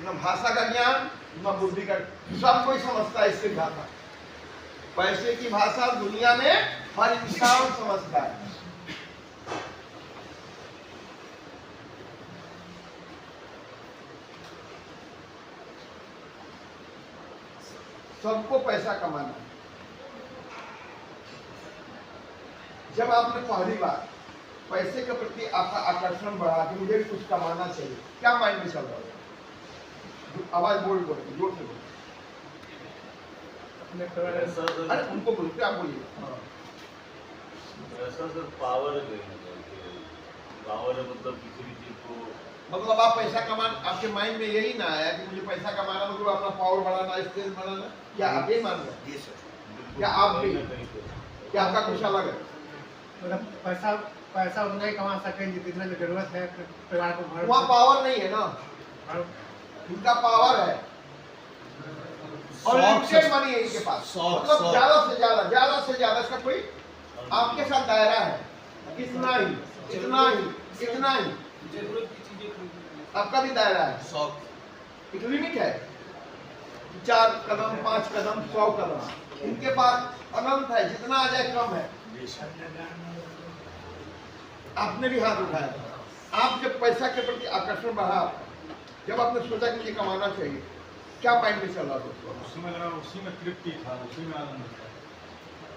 न भाषा का ज्ञान न बुद्धि का, सब कोई समझता है इसकी भाषा। पैसे की भाषा दुनिया में हर इंसान समझता है। सबको पैसा कमाना है। जब आपने पहली बार पैसे के प्रति आपका आकर्षण बढ़ा कि मुझे भी कुछ कमाना चाहिए, क्या माइंड में चल रहा है? आवाज बोल जोर से बोल। अरे उनको बोलो, क्या बोलिए? ऐसा सर पावर है, पावर है मतलब किसी भी चीज को, मतलब आप पैसा कमाना, आपके माइंड में यही ना आया कि मुझे पैसा कमाना मतलब अपना पावर बढ़ाना, स्टेज बढ़ाना, क्या आप ये मान रहे? जी सर। क्या आप भी, क्या आपका कुछ अलग है? मतलब पैसा उतना ही कमा सकें जितना जरूरत है परिवार को भर। वहाँ पावर नहीं है ना, इनका पावर है और लिमिटेड मनी है इनके पास, मतलब ज्यादा से ज्यादा इसका कोई आपके साथ दायरा है, इतना ही इतना ही इतना ही जरूरत की चीजें आपका भी दायरा है, शौक, एक लिमिट है, 4 कदम 5 कदम 100 कदम, इनके पास अनंत है, जितना आ जाए कम है। आपने भी हाथ उठाया, आप जब पैसा के प्रति आकर्षण बढ़ा, जब आपने सोचा कि मुझे कमाना चाहिए, क्या माइंड में चल रहा था? उसी में तृप्ति था, उसी में आनंद था।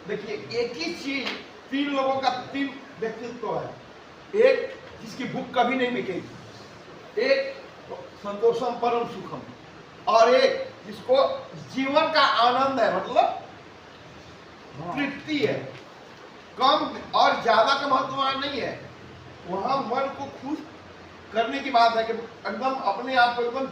देखिए, एक ही चीज, 3 लोगों का 3 व्यक्तित्व है। एक जिसकी भूख कभी नहीं मिटेगी, एक संतोषम परम सुखम, और एक जिसको जीवन का आनंद है, मतलब तृप्ति है। कम और ज्यादा का महत्व वहां नहीं है, वहां मन को खुश करने की बात है कि एकदम अपने आप को एकदम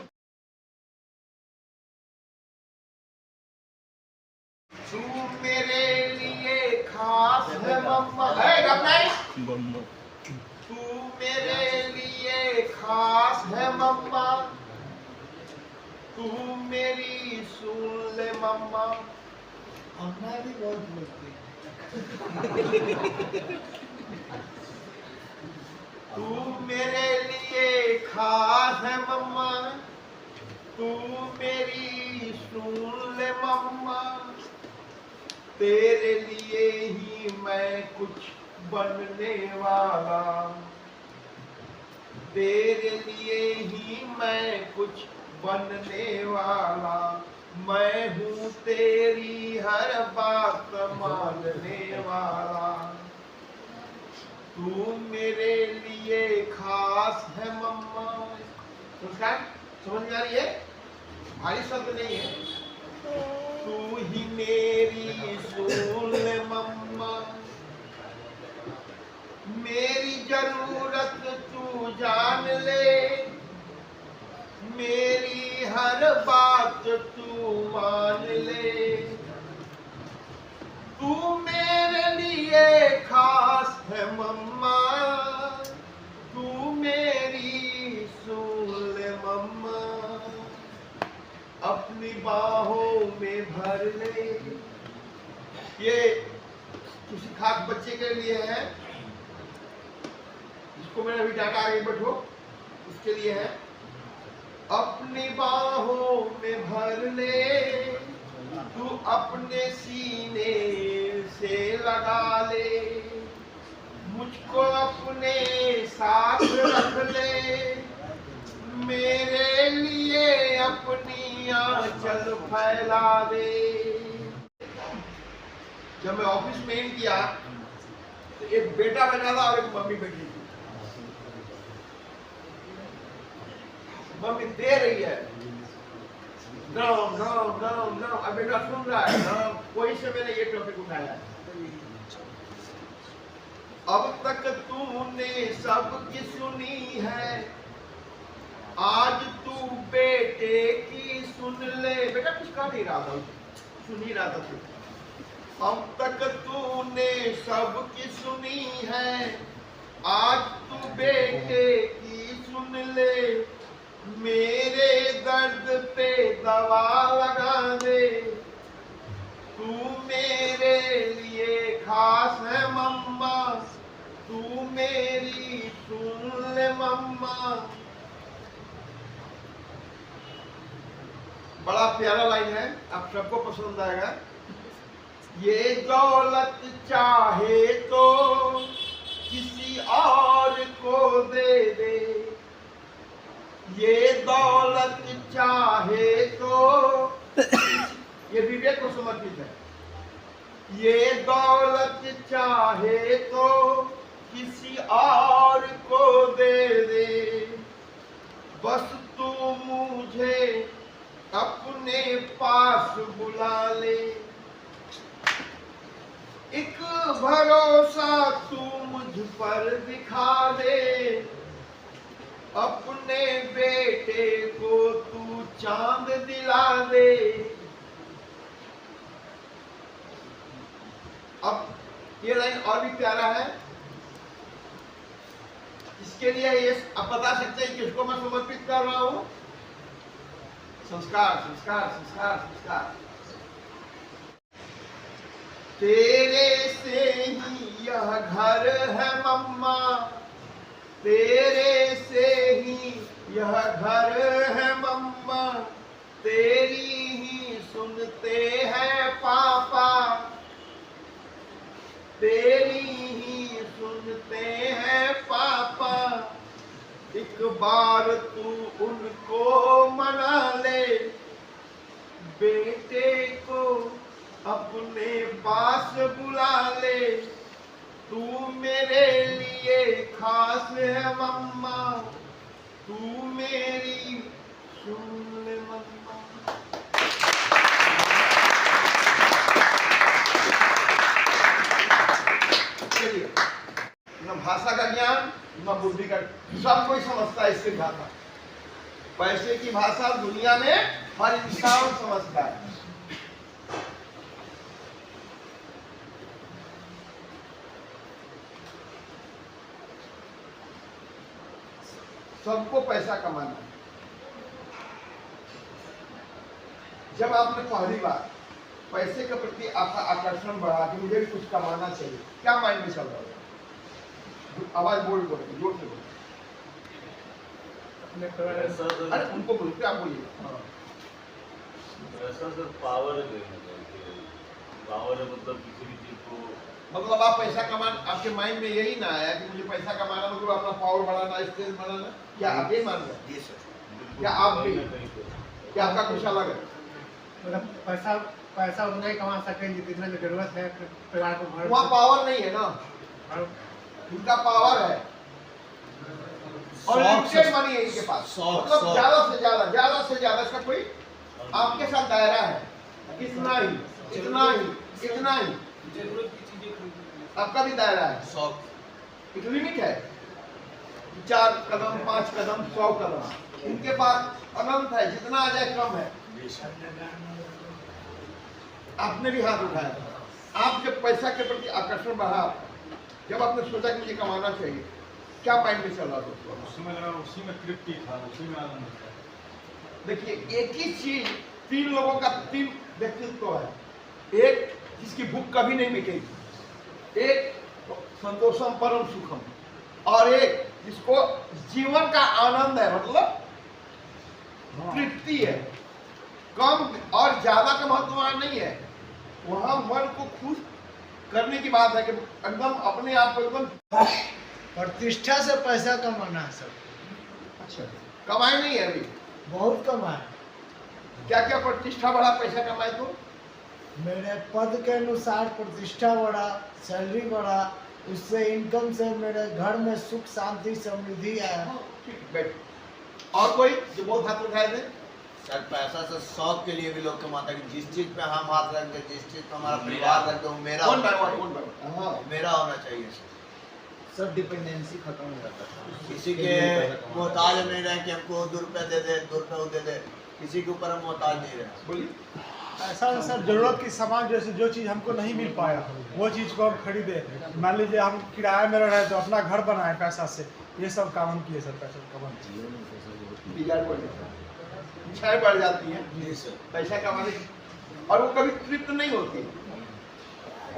तू मेरे लिए खास है मम्मा, तू मेरे लिए खास है मम्मा, तू मेरी सुन ले मम्मा। अम्मा भी बहुत बोलती है। तू मेरे लिए खास है मम्मा, तू मेरी सुन ले मम्मा, तेरे लिए ही मैं कुछ बनने वाला, तेरे लिए ही मैं कुछ बनने वाला, मैं हूँ तेरी हर बात मानने वाला, तू मेरे लिए खास है मम्मा। संस्कार समझ में आ रही है? भारी शब्द नहीं है। तू ही मेरी सुन ले मम्मा, मेरी जरूरत तू जान ले, मेरी हर बात तू मान ले, तू मेरे लिए खास है मम्मा, तू मेरी सुन ले मम्मा, अपनी बाहों में भर ले। ये किसी खास बच्चे के लिए है, जिसको मैंने अभी डाटा, आगे बैठो, उसके लिए है। अपनी बाहों में भर ले, तू अपने सीने से लगा ले, मुझको अपने साथ रख ले, मेरे लिए अपनी आंचल फैला दे। जब मैं ऑफिस में इन किया तो एक बेटा बैठा था और एक मम्मी बैठी थी। मम्मी दे रही है, नो नो नो नो, अब बेटा सुन रहा है नो, वही से मैंने ये टॉपिक उठाया है। अब तक तूने सबकी सुनी है, आज तू बेटे की सुन ले। बेटा कुछ कह नहीं रहा था, सुन ही रहा था तू। अब तक तूने सबकी सुनी है, आज तू बेटे की सुन ले, मेरे दर्द पे दवा लगा दे, तू मेरे लिए खास है मम्मा, तू मेरी सुन ले मम्मा। बड़ा प्यारा लाइन है, आप सबको पसंद आएगा। ये दौलत चाहे तो किसी और को दे दे, ये दौलत चाहे तो, ये विवेक को समर्पित है। ये दौलत चाहे तो किसी और को दे दे, बस तू मुझे अपने पास बुला ले। एक भरोसा तू मुझ पर दिखा दे, अपने बेटे को तू चांद दिला दे। अब ये लाइन और भी प्यारा है, इसके लिए ये आप बता सकते हैं किसको मैं समर्पित कर रहा हूं? संस्कार, संस्कार, संस्कार, संस्कार। तेरे से ही यह घर है मम्मा, तेरे से ही यह घर है मम्मा, तेरी ही सुनते हैं पापा, तेरी ही सुनते हैं पापा। एक बार तू उनको मना ले, बेटे को अपने पास बुला ले। तू मेरे लिए खास है मम्मा, तू मेरी सुन ले मम्मा। चलिए, न भाषा का ज्ञान न बुद्धि का, सब कोई समझता है इसकी भाषा। पैसे की भाषा दुनिया में हर इंसान समझता है। सबको पैसा कमाना है। जब आपने पहली बार पैसे के प्रति आपका आकर्षण बढ़ा कि मुझे भी कुछ कमाना चाहिए, क्या माइंड में चल रहा है? आवाज जोर से बोलो। अरे उनको बोलो, क्या बोलिए? ऐसा सर पावर है, पावर है मतलब किसी भी चीज को, मतलब आप पैसा कमाना, आपके माइंड में यही ना आया कि मुझे पैसा कमाना मतलब अपना पावर बढ़ाना, स्टेज बढ़ाना? क्या आप ये मान रहे हैं? जी सर। क्या आप भी, क्या आपका कुछ अलग है? मतलब पैसा उतना ही कमा सकेंगे जितना की जरूरत है परिवार को भर। वहाँ पावर नहीं है ना, इनका पावर है और लिमिटेड मनी है इनके पास। मतलब ज्यादा से ज्यादा इसका कोई आपके साथ दायरा है, इतना ही, इतना ही, इतना ही। जरूरत की चीजें खरीदनी आपका भी दायरा है, एक लिमिट है, 4 कदम 5 कदम 100 कदम। इनके पास अनंत है, जितना आ जाए कम है। आपने भी हाथ उठाया, आप जब पैसा के प्रति आकर्षण बढ़ा, जब आपने सोचा कि मुझे कमाना चाहिए, क्या माइंड में चल रहा था? उसी में तृप्ति था, उसी में आनंद था। देखिए, एक ही चीज, 3 लोगों का 3 व्यक्तित्व है। एक जिसकी भूख कभी नहीं मिटेगी, एक संतोषम परम सुखम, और एक जिसको जीवन का आनंद है, मतलब तृप्ति है। कम और ज्यादा का महत्व वहां नहीं है, वहां मन को खुश करने की बात है कि एकदम अपने आप को एकदम प्रतिष्ठा से पैसा कमाना है सर। अच्छा, कमाई नहीं है अभी, बहुत कमाए। क्या क्या प्रतिष्ठा बढ़ा, पैसा कमाए तो? मेरे पद के अनुसार प्रतिष्ठा बढ़ा, सैलरी बढ़ा, उससे इनकम से मेरे घर में सुख शांति समृद्धि आया। ठीक, बैठ। और कोई जो बहुत हाथ उठाए थे? सर पैसा से शौक के लिए भी लोग कमाते हैं, जिस चीज पे हम हाथ रख दे, जिस चीज पे हमारा परिवार रख दे, वो मेरा कौन होना बाय चाहिए। कौन बाय? मेरा होना चाहिए सर। सब डिपेंडेंसी खत्म हो जाता है। किसी के मोहताज नहीं रहे कि हमको 2 रुपए दे दे, 2 रुपए वो दे दे, किसी के ऊपर हम मोहताज नहीं रहे। बोलिए। ऐसा सर जरूरत की सामान जैसे जो चीज़ हमको नहीं मिल पाया वो चीज़ को हम खरीदे। मान लीजिए हम किराए में रह रहे तो अपना घर बनाए पैसा से, ये सब काम हम किए सर। पैसा का इच्छाएं बढ़ जाती हैं जी सर। पैसा कमाने की, और वो कभी तृप्त नहीं होती।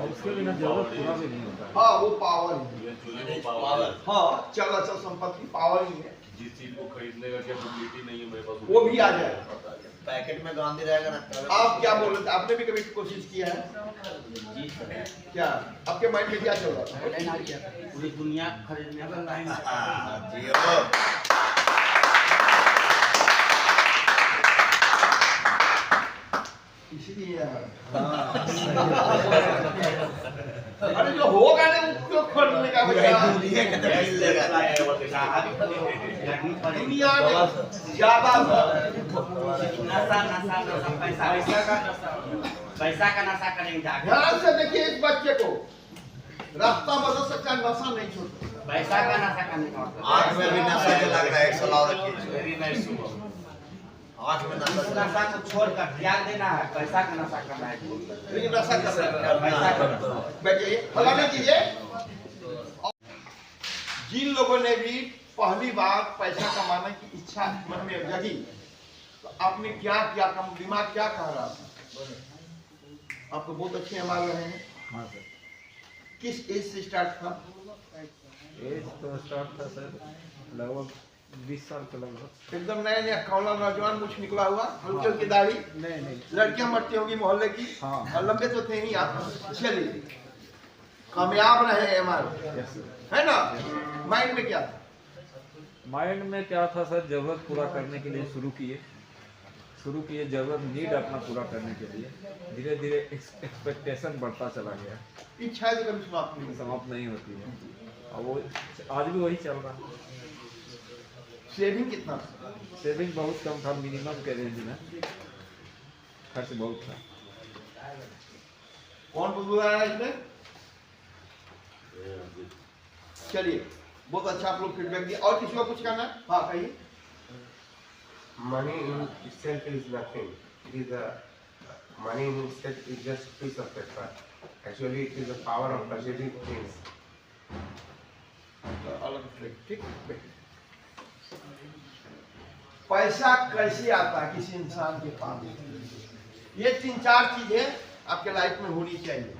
उसके बिना जरूरत पूरा भी नहीं होता। हाँ, वो पावर ही है। इवेंचुअली वो पावर, हाँ, चल अचल संपत्ति पावर ही है, जिस चीज को खरीदने का कैपेबिलिटी नहीं है मेरे पास, वो भी आ जाए। पैकेट में गांधी रहेगा ना तब आप क्या बोल रहे थे? आपने भी कभी कोशिश किया है जी सर क्या? आपके माइंड में क्या चल रहा था? पूरी दुनिया खरीदने का लाइन जियो इसलिए अरे जो होगा ना उसको खोलने का पूरा भैया। दुनिया के तो मिल लेगा दुनिया में ज्यादा पैसा का नशा करेंगे जाके ध्यान से देखिए इस बच्चे को, रास्ता बदल सकता है, नशा नहीं छोड़ सकता। पैसा का नशा करने का मतलब आँख में भी नशा के लग रहा है 100 लाख रखिए वेरी नाइस आँख में नशा उस चल रहा नशा को छोड़कर त्याग देना है, पैसा का नशा करना है। लेकिन नशा कर रहा है। पैसा का नशा। बैठिए, फलाने कीजिए। जिन लोगों ने भी पहली बार पैसा कमाने की इच्छा मन में जगी, तो आपने क्या किया? कम दिमाग क्या कह रहा था? आपको बहुत अच्छे मार रहे हैं। हाँ सर, किस एज से स्टार्ट था? एज तो स्टार्ट था सर लगभग 20 साल के लगभग। एकदम नया नया कौला नौजवान मुझ निकला हुआ, हल्की हल्की दाढ़ी, नहीं लड़कियां मरती होंगी मोहल्ले की, हाँ। और लंबे तो थे ही आप। चलिए, कामयाब रहे हमारे, यस सर। है ना? माइंड में क्या था? माइंड में क्या था सर, जरूरत पूरा करने के लिए शुरू किए जरूरत नीड अपना पूरा करने के लिए। धीरे धीरे एक्सपेक्टेशन बढ़ता चला गया, इच्छा है कभी समाप्त नहीं। समाप्त नहीं होती है, और वो आज भी वही चल रहा है। सेविंग कितना? सेविंग बहुत कम था, मिनिमम के रेंज में, खर्च बहुत था। कौन बुजुर्ग आया इसमें? चलिए, बहुत अच्छा आप लोग फीडबैक दिया। और किसी को कुछ करना है? हाँ कहिए। Money in itself is nothing. It is a money in itself is just piece of paper. Actually, it is the power of purchasing things. ठीक। पैसा कैसे आता है किसी इंसान के पास? ये 3-4 चीजें आपके लाइफ में होनी चाहिए।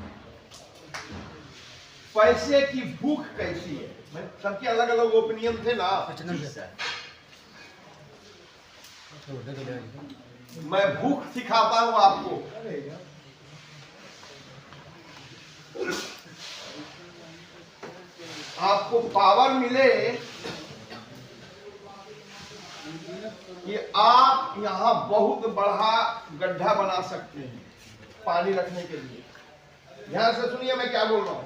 पैसे की भूख कैसी है? सबके अलग अलग ओपिनियन थे ना। मैं भूख सिखाता हूं आपको। आपको पावर मिले कि आप यहाँ बहुत बड़ा गड्ढा बना सकते हैं पानी रखने के लिए। ध्यान से सुनिए मैं क्या बोल रहा हूँ।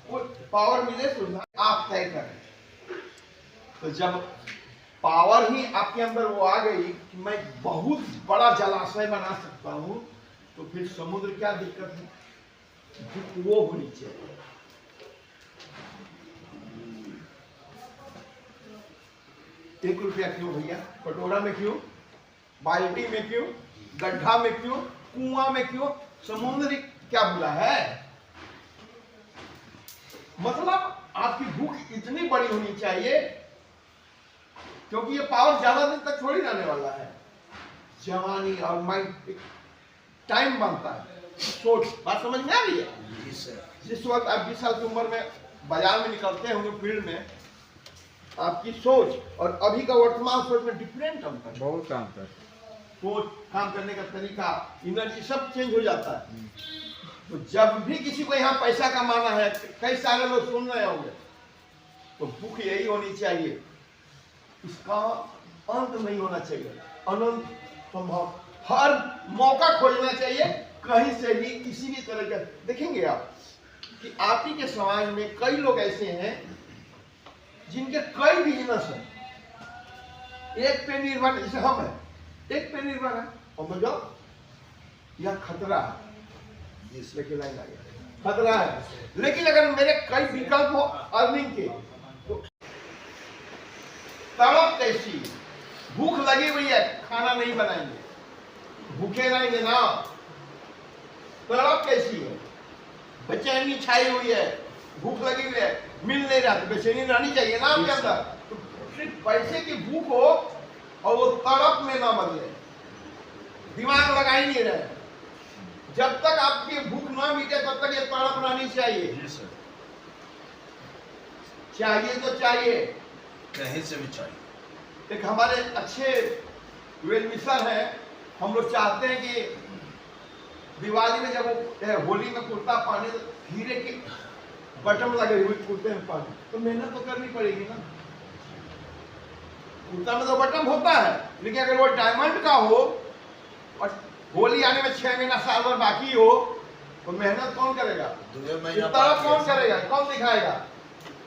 वो पावर मिले तो आप तय करें। तो जब पावर ही आपके अंदर वो आ गई कि मैं बहुत बड़ा जलाशय बना सकता हूँ, तो फिर समुद्र क्या दिक्कत है? वो होनी चाहिए। ₹1 क्यों भैया? कटोरा में क्यों? बाल्टी में क्यों? गड्ढा में क्यों? कुआं में क्यों? समुद्र क्या बुरा है? मतलब आपकी भूख इतनी बड़ी होनी चाहिए, क्योंकि ये पावर ज्यादा दिन तक थोड़ी रहने वाला है। जवानी और माइंड टाइम बनता है। सोच, बात समझ में आ रही है? जिस वक्त आप 20 साल की उम्र में बाजार में निकलते होंगे फील्ड में, आपकी सोच और अभी का वर्तमान सोच में डिफरेंट अंतर है। बहुत काम था। सोच, काम करने का तरीका, एनर्जी सब चेंज हो जाता है। तो जब भी किसी को यहाँ पैसा कमाना है, कई सारे लोग सुन रहे होंगे, तो भूख यही होनी चाहिए, इसका अंत नहीं होना चाहिए, अनंत संभव। हर मौका खोजना चाहिए, कहीं से भी किसी भी तरह का। देखेंगे आप कि आप ही के समाज में कई लोग ऐसे हैं जिनके कई बिजनेस हैं, एक पे निर्भर, जैसे हम हैं, एक पे निर्भर है, और मतलब यह खतरा है। लेकिन लाइन आ गया, खतरा है। लेकिन अगर मेरे कई विकल्प हो अर्निंग के, तो तड़प कैसी? भूख लगी हुई है, खाना नहीं बनाएंगे, भूखे रहेंगे ना। तड़प कैसी है? बेचैनी छाई हुई है, भूख लगी हुई है, मिल नहीं रहा, तो बेचैनी रहनी चाहिए ना आपके अंदर। तो सिर्फ पैसे की भूख हो और वो तड़प में ना बदले, दिमाग लगा ही नहीं रहे। जब तक आपकी भूख ना मिटे तब तक ये तड़प रहनी चाहिए। चाहिए तो चाहिए, कहीं से भी चाहिए। एक हमारे अच्छे वेल विशर हैं हम लोग चाहते हैं कि दिवाली में जब वो होली में कुर्ता पहने तो हीरे के बटन लगे हुए कुर्ते में पहने, तो मेहनत तो करनी पड़ेगी ना। कुर्ता में तो बटन होता है, लेकिन अगर वो डायमंड का हो और होली आने में 6 महीना साल भर बाकी हो तो मेहनत कौन करेगा? तरफ कौन करेगा? कौन दिखाएगा?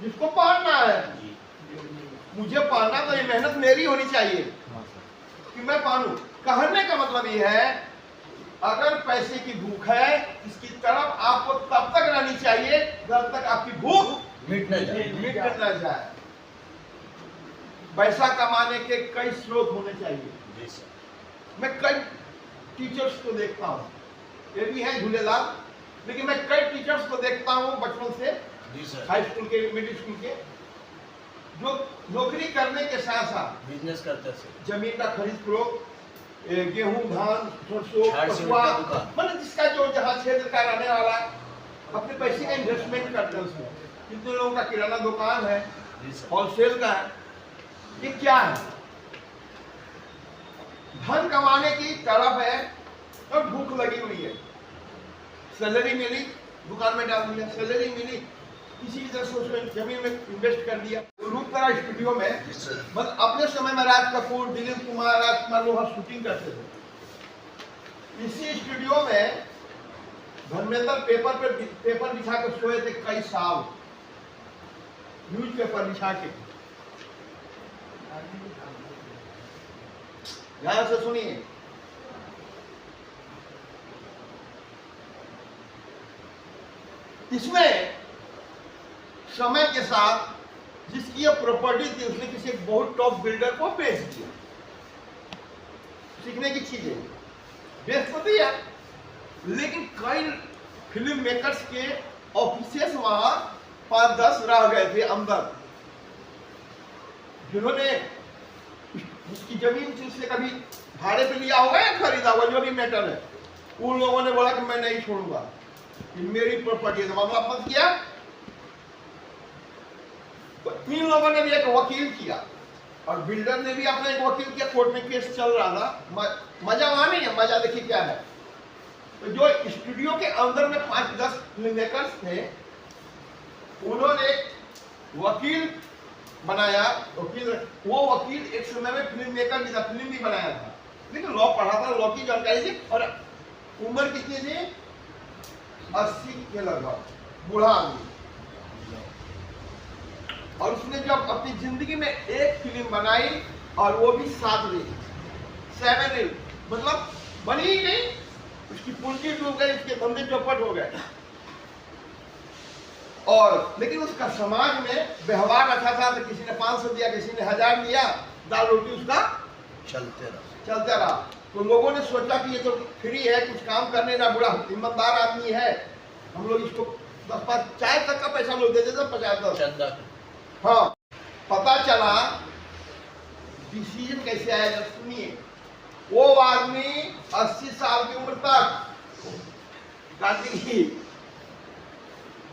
जिसको पहनना है। मुझे पहनना तो ये मेहनत मेरी होनी चाहिए कि मैं पहनूं। कहने का मतलब ये है, अगर पैसे की भूख है, इसकी तरफ आपको तब तक रहनी चाहिए जब तक आपकी भूख मिट न जाए। पैसा कमाने के कई स्रोत होने चाहिए। मैं कई टीचर्स को देखता हूँ, ये भी है झूलेलाल, लेकिन मैं कई टीचर्स को देखता हूँ बचपन से, हाई स्कूल के, मिडिल स्कूल के, जो नौकरी करने के साथ साथ बिजनेस करते हैं, जमीन का खरीद फरोख्त, गेहूं, धान, सरसों, पशुआ, मतलब जिसका जो जहाँ क्षेत्र का रहने वाला अपने पैसे का इन्वेस्टमेंट करते हैं उसमें। कितने लोगों का किराना दुकान है, होलसेल का है। ये क्या है? धन कमाने की तरफ है और भूख लगी हुई है। सैलरी मिली, दुकान में डाल दिया, सैलरी मिली, किसी भी तरह से उसमें जमीन में इन्वेस्ट कर दिया। रूपकला स्टूडियो में मतलब अपने समय में राज कपूर, दिलीप कुमार, राजकुमार लोग शूटिंग करते थे। इसी स्टूडियो में धर्मेंद्र पेपर बिछा कर सोए थे कई साल, न्यूज पेपर बिछा के। ध्यान से सुनिए, इसमें समय के साथ जिसकी ये प्रॉपर्टी थी उसने किसी एक बहुत टॉप बिल्डर को बेच दिया। सीखने की चीज है, बेच तो दिया, लेकिन कई फिल्म मेकर्स के ऑफिसेस वहां 5-10 रह गए थे अंदर, जिन्होंने उसकी जमीन से कभी भाड़े पे लिया होगा या खरीदा होगा, जो भी मैटर है, उन लोगों ने बोला कि मैं नहीं छोड़ूंगा, ये मेरी प्रॉपर्टी है। तो मामला मत किया। तो इन लोगों ने भी एक वकील किया और बिल्डर ने भी अपना एक वकील किया। कोर्ट में केस चल रहा था। मजा वहां नहीं है, मजा देखिए क्या है। तो जो स्टूडियो के अंदर में 5-10 फिल्म मेकर्स थे, उन्होंने वकील बनाया। वो वकील एक समय में फिल्म मेकर भी था, फिल्म भी बनाया था, लेकिन लॉ पढ़ा था, लॉ की जानकारी थी। और उम्र कितनी थी? 80 के लगभग, बूढ़ा आदमी। और उसने जब अपनी जिंदगी में एक फिल्म बनाई और वो भी 7 रील, मतलब बनी ही नहीं, उसकी पूंजी डूब गई, उसके धंधे चौपट हो गए। और लेकिन उसका समाज में व्यवहार अच्छा था, तो किसी ने 500 दिया, किसी ने 1000 दिया, दाल रोटी उसका चलते रहा। तो लोगों ने सोचा कि ये तो फ्री है, कुछ काम करने ना, बड़ा ईमानदार आदमी है, हम लोग इसको 10-5 चाय तक का पैसा लोग देते थे, 50-10। हाँ, पता चला डिसीजन कैसे आया जब सुनिए। वो आदमी 80 साल की उम्र तक गांधी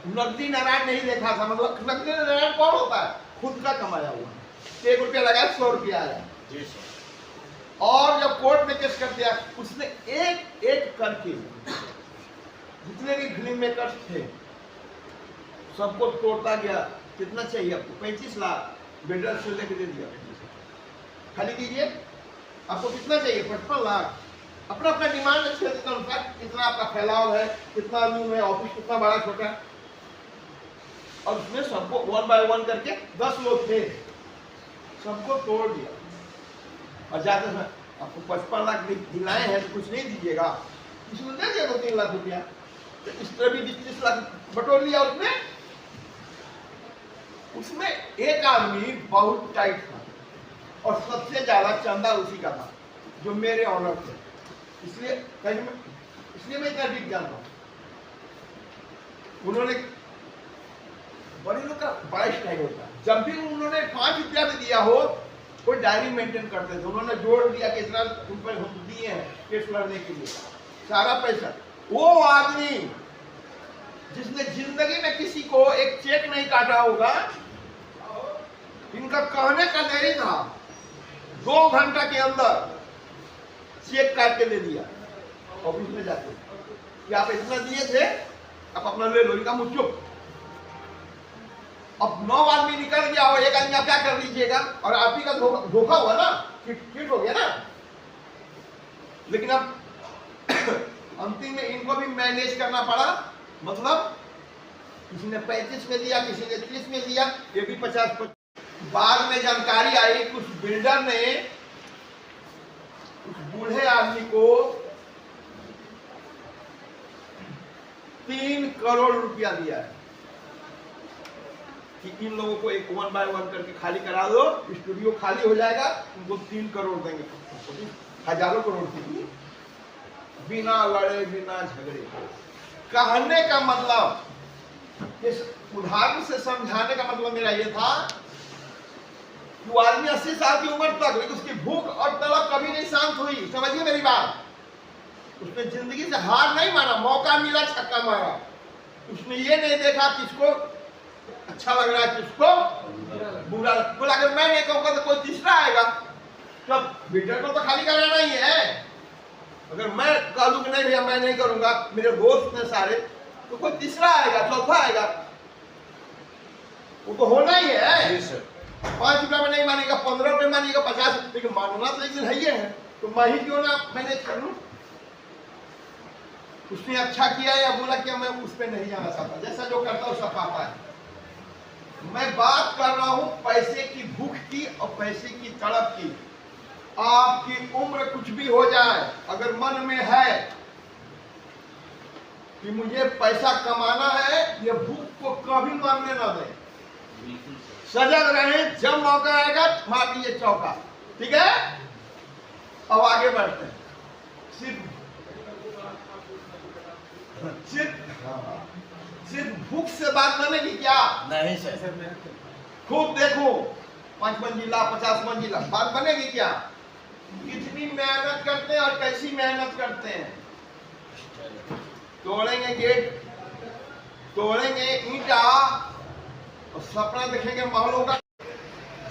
नकदी नारायण नहीं देखा था। मतलब नकदी नारायण कौन होता है? खुद का कमाया हुआ, 1 रुपया लगाया, 100 रुपया आया। और जब कोर्ट में केस कर दिया, उसने एक एक करके जितने भी फिल्म मेकर्स थे सबको तोड़ता गया। कितना चाहिए आपको? 35 लाख बिल्डर से लेके दे दिया, खाली दीजिए। आपको कितना चाहिए? 55 लाख। अपना अपना डिमांड है, क्षेत्र के अनुसार कितना आपका फैलाव है, कितना रूम है, ऑफिस कितना बड़ा छोटा। और उसमें सबको 1 by 1 करके 10 लोग थे, सबको तोड़ दिया। और जाते हैं आपको 55 लाख दिलाए हैं तो कुछ नहीं दीजिएगा, इसमें दे दिया 2-3 लाख रुपया। तो इस तरह भी 20-30 लाख बटोर लिया। उसमें एक आदमी बहुत टाइट था और सबसे ज्यादा चंदा उसी का था, जो मेरे ऑनर थे। इसलिए मैं इतना डीप जानता हूँ। उन्होंने बड़े लोग का बड़ा स्टाइल होता है, जब भी उन्होंने 5 रुपया भी दिया हो, कोई डायरी मेंटेन करते थे। उन्होंने जोड़ दिया कि इतना रुपए हम दिए हैं केस लड़ने के लिए, सारा पैसा। वो आदमी जिसने जिंदगी में किसी को एक चेक नहीं काटा होगा, इनका कहने का देरी था, 2 घंटा के अंदर चेक काट के दे दिया ऑफिस में जाके कि आप इतना दिए थे, आप अपना ले लो। इनका मुझ चुप। अब 9 आदमी निकल गया और एक आदमी आप क्या कर लीजिएगा, और आप ही का धोखा हुआ ना, चिट हो गया ना। लेकिन अब अंतिम में इनको भी मैनेज करना पड़ा। मतलब किसी ने 35 में दिया, किसी ने 30 में दिया, ये भी 50। बाद में जानकारी आई कुछ बिल्डर ने उस बूढ़े आदमी को 3 करोड़ रुपया दिया है कि इन लोगों को एक 1 बाय 1 करके खाली करा दो, स्टूडियो खाली हो जाएगा, उनको 3 करोड़ देंगे। हजारों करोड़ की, बिना लड़े बिना झगड़े। कहने का मतलब, इस उदाहरण से समझाने का मतलब मेरा ये था कि वो आदमी 80 साल की उम्र तक, लेकिन उसकी भूख और तलब कभी नहीं शांत हुई। समझिए मेरी बात। उसने जिंदगी से हार नहीं माना, मौका मिला छक्का मारा। उसने ये नहीं देखा किसको अच्छा लग रहा है किसको बुरा। बोला अगर मैं नहीं कहूँगा तो कोई तीसरा आएगा, तो बिल्डर को तो खाली कराना ही है। अगर मैं कह दूं कि नहीं भैया मैं नहीं करूंगा, मेरे दोस्त ने सारे, तो कोई तीसरा आएगा, चौथा आएगा। वो तो होना ही है। 5 रुपया में नहीं मानेगा, 15 रुपये मानेगा, 50, लेकिन मानना तो एक दिन है ही है। तो मैं ही क्यों ना मैनेज कर लूं। उसने अच्छा किया या बुरा किया, मैं उस पर नहीं जाना चाहता। जैसा जो करता है उसका पापा है। मैं बात कर रहा हूं पैसे की भूख की और पैसे की तड़प की। आपकी उम्र कुछ भी हो जाए, अगर मन में है कि मुझे पैसा कमाना है, ये भूख को कभी मरने न दें। सजग रहें, जब मौका आएगा मार दीजिए चौका। ठीक है, अब आगे बढ़ते हैं। सिर्फ भूख से बात बनेगी क्या? नहीं सर। खूब देखो, 5 मंजिला 50 मंजिला, बात बनेगी क्या? कितनी मेहनत करते हैं और कैसी मेहनत करते हैं। तोड़ेंगे गेट, तोड़ेंगे ईंटा और सपना देखेंगे महलों का।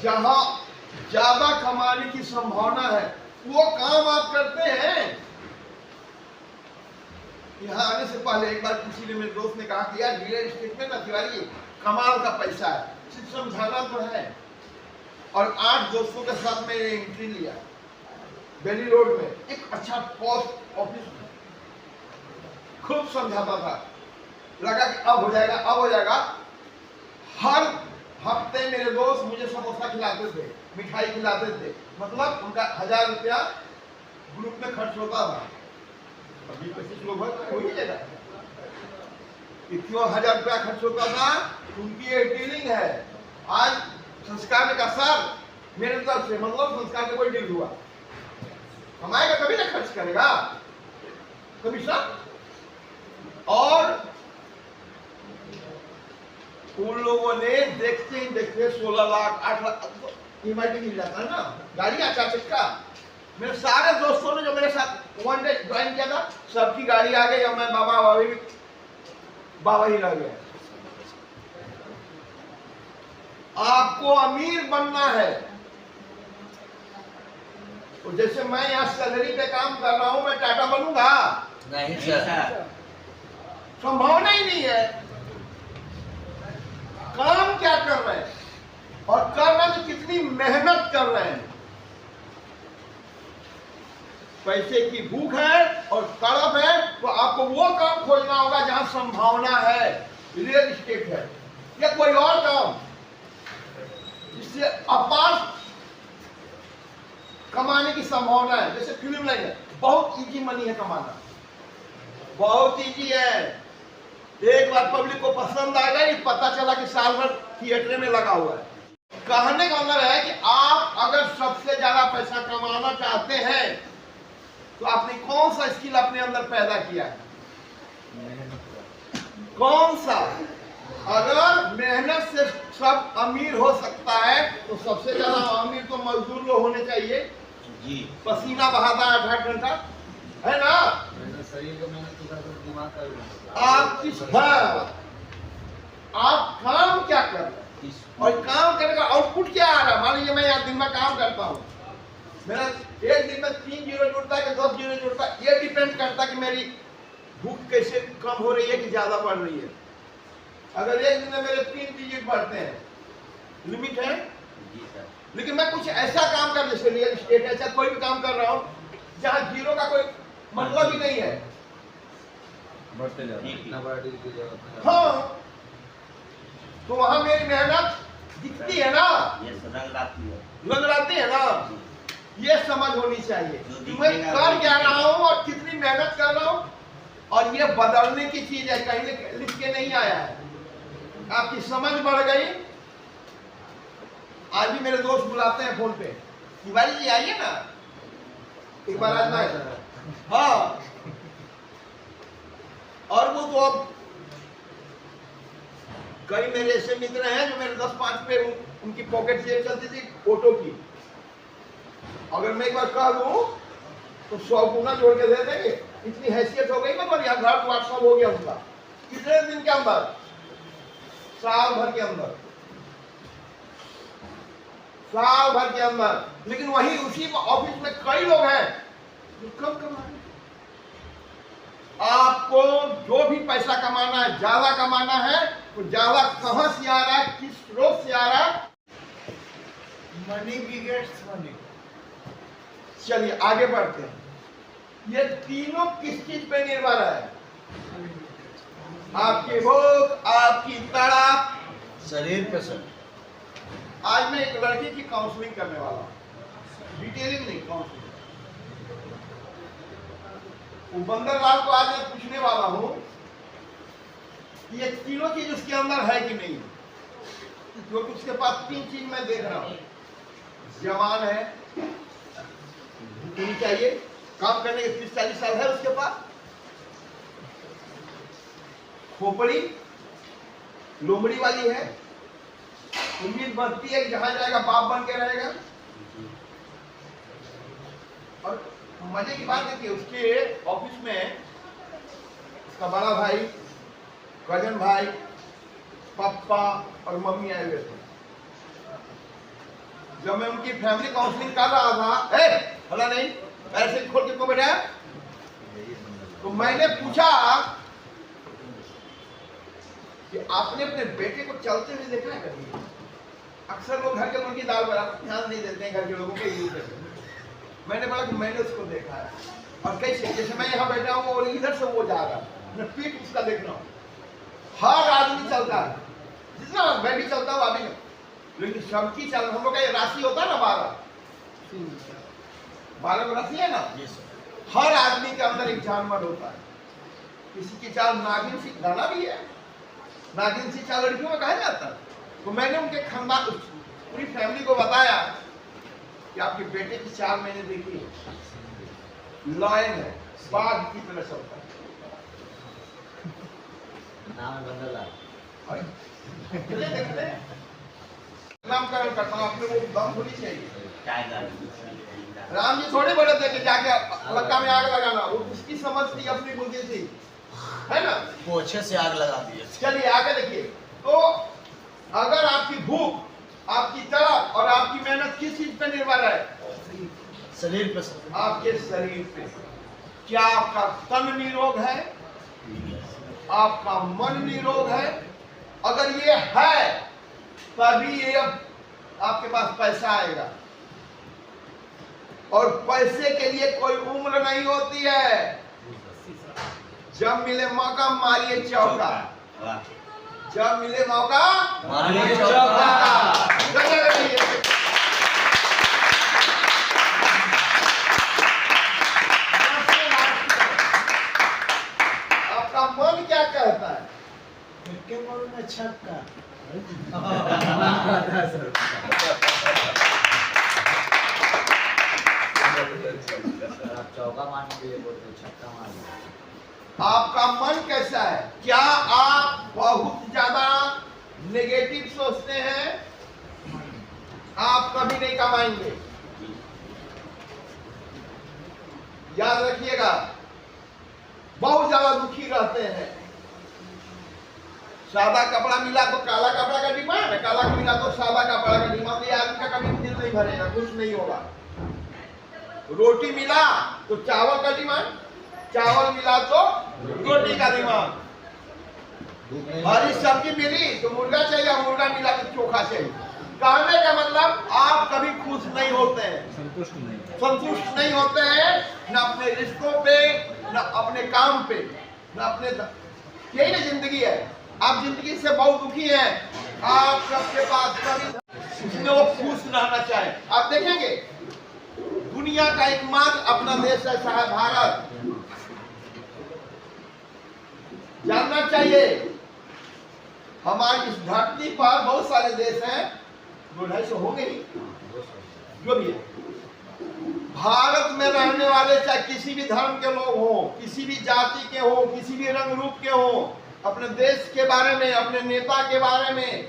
जहां ज्यादा कमाने की संभावना है वो काम आप करते हैं। यहाँ आने से पहले एक बार किसी ने, मेरे दोस्त ने कहा कि यार रियल एस्टेट में ना तिवारी कमाल का पैसा है, सिर्फ समझाना तो है। और 8 दोस्तों के साथ में एंट्री लिया बेली रोड में, एक अच्छा पोस्ट ऑफिस में। खूब समझाता था, लगा कि अब हो जाएगा, अब हो जाएगा। हर हफ्ते मेरे दोस्त मुझे समोसा खिलाते थे, मिठाई खिलाते थे। मतलब उनका 1000 रुपया ग्रुप में खर्च होता था। अभी 25 लोग हो ही जाएगा। क्यों 1000 रुपया खर्च होता था? उनकी एक डीलिंग है। आज संस्कार ने कहा सर मेरे तरफ से, मतलब संस्कार से कोई डील हुआ, कमाएगा कभी ना खर्च करेगा कभी सर। और उन लोगों ने देखते ही देखते 16 लाख 8 लाख ईएमआई मिल जाता है ना, गाड़ी 4 चक्का। मेरे सारे दोस्तों ने जो मेरे साथ 1 डे ज्वाइन किया था, सबकी गाड़ी आ गई और मैं बाबा ही रह गया। आपको अमीर बनना है तो जैसे मैं यहाँ सैलरी पे काम कर रहा हूं, मैं टाटा बनूंगा? नहीं सर, संभावना ही नहीं है। काम क्या कर रहे हैं और करना तो कितनी मेहनत कर रहे हैं। पैसे की भूख है और तड़प है तो आपको वो काम खोजना होगा जहां संभावना है। रियल एस्टेट है या कोई और काम जिससे अपार कमाने की संभावना है। जैसे फिल्म लाइन है, बहुत इजी मनी है कमाना, बहुत इजी है। एक बार पब्लिक को पसंद आ गई, पता चला कि साल भर थिएटर में लगा हुआ है। कहने का मतलब है कि आप अगर सबसे ज्यादा पैसा कमाना चाहते हैं तो आपने कौन सा स्किल अपने अंदर पैदा किया है? कौन सा? अगर मेहनत से सब अमीर हो सकता है तो सबसे ज्यादा अमीर तो मजदूर लोग होने चाहिए जी। पसीना बहाता 8 घंटा, है ना? शरीर को मेहनत तो दिमाग का भी। आप किस आप काम क्या कर रहे हैं और काम करने का आउटपुट क्या आ रहा है? मान लीजिए मैं यहाँ दिन में काम करता हूँ, मेरा एक दिन में 3 जीरो जुड़ता है कि 10 जीरो जुड़ता है, ये डिपेंड करता है कि मेरी भूख कैसे कम हो रही है कि ज्यादा बढ़ रही है। अगर एक दिन में मेरे 3 डिजिट बढ़ते हैं, लिमिट है, लेकिन मैं कुछ ऐसा काम कर, जैसे रियल एस्टेट ऐसा कोई भी काम कर रहा हूँ जहाँ जीरो का कोई मतलब ही नहीं है, बढ़ते जा रहे इतना बड़ा डील की जरूरत नहीं। हाँ, तो वहां मेरी मेहनत दिखती है ना, रंग है ना, ये समझ होनी चाहिए कि मैं कर क्या रहा हूँ और कितनी मेहनत कर रहा हूँ, और ये बदलने की चीज है, कहीं लिख के नहीं आया है। आपकी समझ बढ़ गई। आज भी मेरे दोस्त बुलाते हैं फोन पे, तिवारी जी आइए ना एक बार, आज ना, हाँ, और वो तो अब कई मेरे ऐसे मित्र हैं जो मेरे 10-5 पे उनकी पॉकेट जेब चलती थी फोटो की, अगर मैं एक बार कह दूं तो 100 गुना जोड़ के दे देंगे, इतनी हैसियत हो गई। मतलब यहाँ घर व्हाट्सअप हो गया उनका, कितने दिन के अंदर, साल भर के अंदर, साल भर के अंदर। लेकिन वही उसी ऑफिस में कई लोग हैं जो कम कमा रहे हैं। आपको जो भी पैसा कमाना है, ज्यादा कमाना है, तो ज्यादा कहां से आ रहा है, किस स्रोत से आ रहा है? Money begets money. चलिए आगे बढ़ते हैं। ये तीनों किस चीज पे निर्भर है? आपकी भूख, आपकी तड़प, शरीर पे सर। आज मैं एक लड़की की काउंसलिंग करने वाला हूँ, डिटेलिंग नहीं, काउंसलिंग। वो बंदरलाल को आज मैं पूछने वाला हूँ ये तीनों चीज उसके अंदर है कि नहीं, क्योंकि उसके पास 3 चीज मैं देख रहा हूँ। जवान है, भूखनी चाहिए, काम करने के 30-40 साल है उसके पास, खोपड़ी लोमड़ी वाली है, उम्मीद बनती है कि जहां जाएगा बाप बन के रहेगा। और मजे की बात है कि उसके ऑफिस में उसका बड़ा भाई, कजन भाई, पापा और मम्मी आए हुए थे। जब मैं उनकी फैमिली काउंसलिंग कर रहा था, भला नहीं ऐसे खोल के क्यों बैठा, तो मैंने पूछा कि आपने अपने बेटे को चलते हुए देखा है कभी? अक्सर लोग घर के मुर्गी दाल बराबर ध्यान नहीं देते हैं घर के लोगों के यूज करते। मैंने बोला कि मैंने उसको देखा है, और कैसे, जैसे मैं यहाँ बैठा हूँ और इधर से वो जा रहा है, मैं पीठ उसका देख रहा हूँ। हर आदमी चलता है, जितना मैं भी चलता हूँ अभी, लेकिन सबकी चल, हम लोग का ये राशि होता है ना 12 को राशि है ना, हर आदमी के अंदर एक जानवर होता है। किसी की चाल नागिन सी, गाना भी है, नागिन सी चाल लड़कियों में कहा जाता है। तो मैंने उनके खानदान, पूरी फैमिली को बताया कि आपके बेटे की चाल मैंने देखी है, लॉयन है, बाघ की तरह चलता है। नाम है बंदरलाल। नामकरण करता हूँ, आपने वो दम थोड़ी चाहिए। राम जी थोड़े बड़े थे कि जाके लंका में आग लगाना, वो उसकी समझ थी, अपनी बुद्धि थी, है ना, पोछे से आग लगा दी। चलिए आगे देखिए। तो अगर आपकी भूख, आपकी तड़प और आपकी मेहनत किस चीज पे निर्भर है? शरीर पे सर। आपके शरीर पे। क्या आपका तन निरोग है? आपका मन निरोग है? अगर ये है तभी ये आपके पास पैसा आएगा, और पैसे के लिए कोई उम्र नहीं होती है। जब मिले मौका मारिए चौका, जब मिले मौका मारिए चौका। आपका मन क्या कहता है? के मन में छक्का। आप चौका मारने के लिए बोलते, छक्का मारने। आपका मन कैसा है? क्या आप बहुत ज्यादा नेगेटिव सोचते हैं? आप कभी नहीं कमाएंगे, याद रखिएगा। बहुत ज्यादा दुखी रहते हैं, सादा कपड़ा मिला तो काला कपड़ा का डिमांड है, काला मिला तो सादा कपड़ा का डिमांड। ये आदमी का कभी दिल नहीं भरेगा, कुछ नहीं होगा। रोटी मिला तो चावल का डिमांड, चावल मिला तो रोटी का डिमांड, हरी सब्जी मिली तो मुर्गा चाहिए, मुर्गा मिला तो चोखा चाहिए। कहने का मतलब आप कभी खुश नहीं होते हैं, संतुष्ट नहीं होते हैं, न अपने रिश्तों पे, न अपने काम पे, न अपने यही ना जिंदगी है। आप जिंदगी से बहुत दुखी हैं, आप सबके पास कभी उसमें वो खुश रहना चाहे। आप देखेंगे दुनिया का एकमात्र अपना देश ऐसा है भारत, जानना चाहिए हमारी इस धरती पर बहुत सारे देश हैं, 200-250 होंगे ही जो भी है। भारत में रहने वाले चाहे किसी भी धर्म के लोग हों, किसी भी जाति के हों, किसी भी रंग रूप के हों, अपने देश के बारे में, अपने नेता के बारे में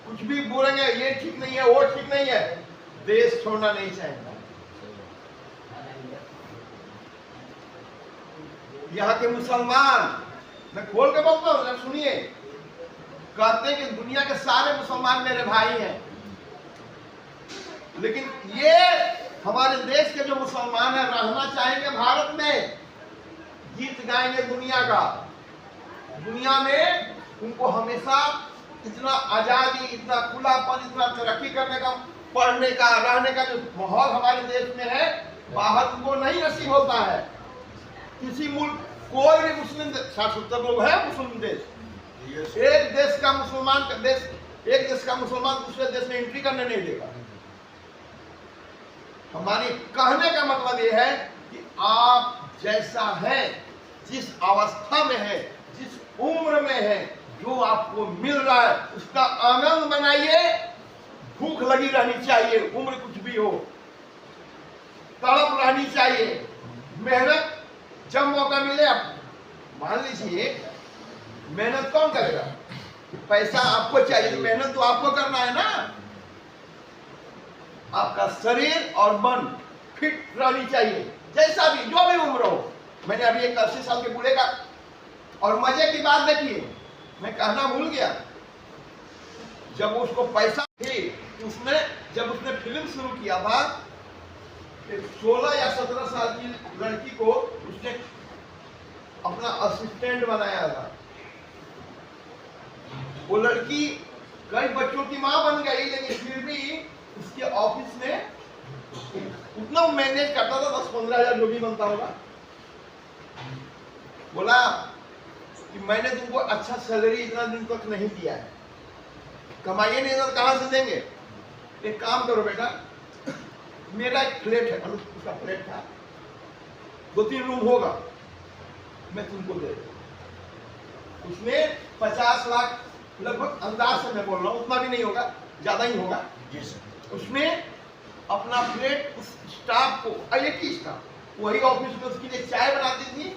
कुछ भी बोलेंगे, ये ठीक नहीं है, वो ठीक नहीं है, देश छोड़ना नहीं चाहिए। यहाँ के मुसलमान, मैं खोल के बोलता हूँ, सुनिए, कहते हैं कि दुनिया के सारे मुसलमान मेरे भाई हैं, लेकिन ये हमारे देश के जो मुसलमान हैं रहना चाहेंगे भारत में, गीत गाएंगे दुनिया का, दुनिया में उनको हमेशा इतना आजादी, इतना खुलापन, इतना तरक्की करने का, पढ़ने का, रहने का जो माहौल हमारे देश में है, बाहर उनको नहीं नसीब होता है। किसी मुल्क, कोई भी मुस्लिम 60-70 लोग हैं मुस्लिम देश, एक देश का मुसलमान का देश, एक देश का मुसलमान दूसरे देश में एंट्री करने नहीं देगा। हमारी कहने का मतलब यह है कि आप जैसा है, जिस अवस्था में है, जिस उम्र में है, जो आपको मिल रहा है उसका आनंद मनाइए। भूख लगी रहनी चाहिए, उम्र कुछ भी हो, तड़प रहनी चाहिए, मेहनत जब मौका मिले। मान लीजिए मेहनत कौन करेगा, पैसा आपको चाहिए तो मेहनत तो आपको करना है ना। आपका शरीर और मन फिट रहनी चाहिए, जैसा भी, जो भी उम्र हो। मैंने अभी एक 80 साल के बूढ़े का, और मजे की बात देखिए, मैं कहना भूल गया, जब उसको पैसा थी, उसने जब उसने फिल्म शुरू किया था, 16 या 17 साल की लड़की को उसने अपना असिस्टेंट बनाया था। वो लड़की कई बच्चों की मां बन गई, लेकिन फिर भी उसके ऑफिस में उतना मैनेज करता था, 10-15 हजार जो भी बनता होगा। बोला कि मैंने तुमको अच्छा सैलरी इतना दिन तक नहीं दिया है, कमाइए नहीं तो कहां से देंगे, एक काम करो बेटा, मेरा एक फ्लैट है, उसका फ्लैट था, 2-3 रूम होगा, मैं तुमको दे दूं। उसमें 50 लाख लगभग, अंदाज से मैं बोल रहा हूँ, उतना भी नहीं होगा, ज्यादा ही होगा। उसमें अपना फ्लैट उस स्टाफ को, एक ही स्टाफ, वही ऑफिस में उसके लिए चाय बनाती थी,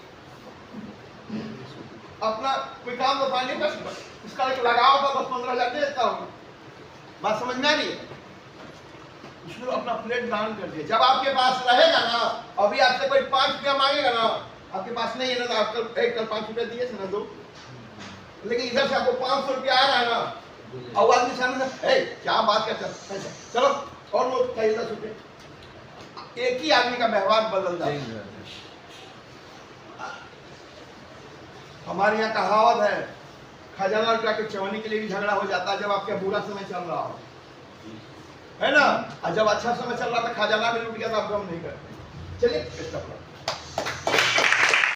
अपना कोई काम तो नहीं, बस उसका एक लगाव था, 10-15 हजार दे देता हूँ। बात समझ में आ रही है? उसने अपना फ्लैट दान कर दिया। जब आपके पास रहेगा ना, अभी आपसे कोई 5 रुपया मांगेगा ना, आपके पास नहीं है ना, तो आप कल 5 रुपया दिए थे ना, दो, लेकिन इधर से आपको 500 रुपया आ रहा है ना, और आदमी सामने से क्या बात करता है, चलो और लोग कहीं 10 रुपये, एक ही आदमी का व्यवहार बदल जाता है। हमारे यहाँ कहावत है, खजाना लुटा के चवन्नी के लिए भी झगड़ा हो जाता है, जब आपका बुरा समय चल रहा हो, है ना, और जब अच्छा समय चल रहा था, खजाना भी लूट गया तो आप गम नहीं करते। चलिए